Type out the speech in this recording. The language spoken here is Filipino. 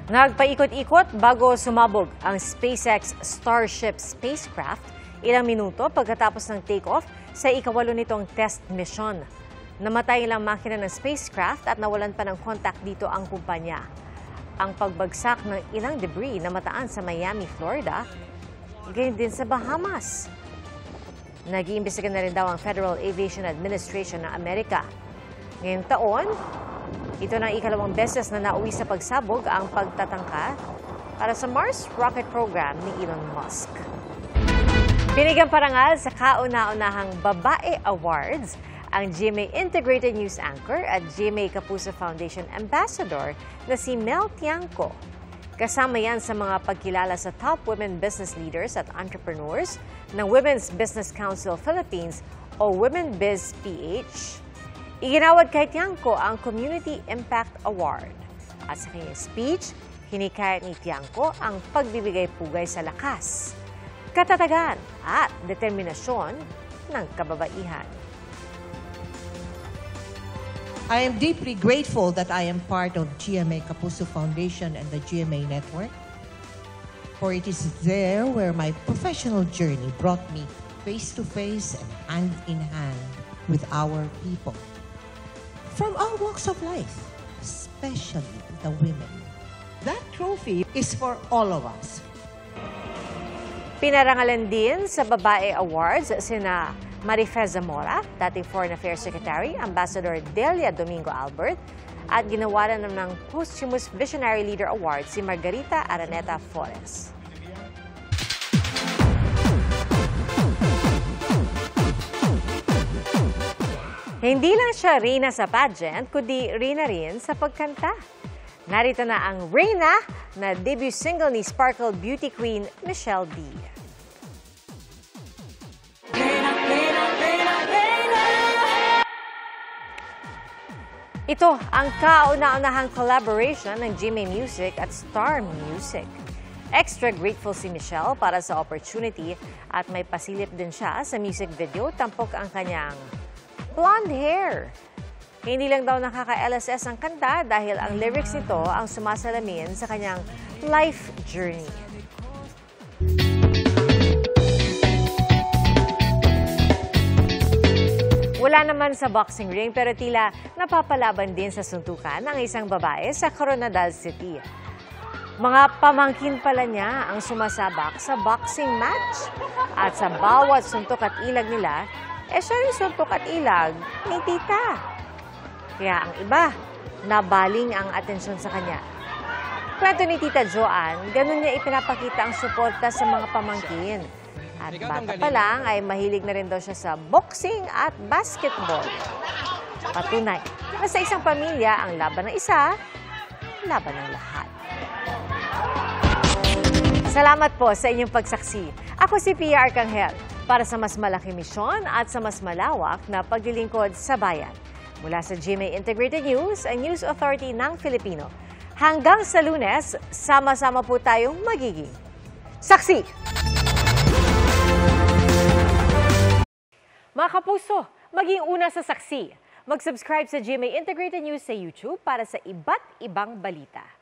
Nagpaikot-ikot bago sumabog ang SpaceX Starship spacecraft ilang minuto pagkatapos ng takeoff sa ikawalo nitong test mission. Namatay ilang makina ng spacecraft at nawalan pa ng contact dito ang kumpanya. Ang pagbagsak ng ilang debris na mataan sa Miami, Florida, gayon din sa Bahamas. Nag-iimbestiga na rin daw ang Federal Aviation Administration ng Amerika. Ngayong taon, ito na ikalawang beses na nauwi sa pagsabog ang pagtatangka para sa Mars rocket program ni Elon Musk. Binigyan parangal sa kauna-unahang Babae Awards ang GMA Integrated News Anchor at GMA Kapuso Foundation Ambassador na si Mel Tiangco. Kasama yan sa mga pagkilala sa top women business leaders at entrepreneurs ng Women's Business Council Philippines o Women Biz PH. Iginawad kay Tiangco ang Community Impact Award. At sa kanyang speech, hinikayat ni Tiangco ang pagbibigay pugay sa lakas, katatagan at determinasyon ng kababaihan. I am deeply grateful that I am part of GMA Kapuso Foundation and the GMA Network, for it is there where my professional journey brought me face to face and hand in hand with our people. From all walks of life, especially the women. That trophy is for all of us. Pinarangalan din sa Babae Awards sina Marifez Zamora, dating Foreign Affairs Secretary, Ambassador Delia Domingo Albert, at ginawaran ng Posthumous Visionary Leader Award si Margarita Araneta Flores. Hindi lang siya reyna sa pageant, kundi reyna rin sa pagkanta. Narito na ang Reyna na debut single ni Sparkle Beauty Queen Michelle D. Ito ang kauna-unahang collaboration ng GMA Music at Star Music. Extra grateful si Michelle para sa opportunity at may pasilip din siya sa music video tampok ang kanyang blonde hair. Hindi lang daw nakaka-LSS ang kanta dahil ang lyrics nito ang sumasalamin sa kanyang life journey. Wala naman sa boxing ring pero tila napapalaban din sa suntukan ang isang babae sa Coronadal City. Mga pamangkin pala niya ang sumasabak sa boxing match. At sa bawat suntok at ilag nila, siya rin suntok at ilag ni tita. Kaya ang iba, nabaling ang atensyon sa kanya. Kwento ni Tita Joanne, ganun niya ipinapakita ang suporta sa mga pamangkin. At bata pa lang ay mahilig na rin daw siya sa boxing at basketball. Patunay na sa isang pamilya, ang laban ng isa, laban ng lahat. Salamat po sa inyong pagsaksi. Ako si Pia Arcangel para sa mas malaking misyon at sa mas malawak na paglilingkod sa bayan. Mula sa GMA Integrated News, ang News Authority ng Filipino. Hanggang sa Lunes, sama-sama po tayong magiging saksi! Mga kapuso, maging una sa saksi. Mag-subscribe sa GMA Integrated News sa YouTube para sa iba't ibang balita.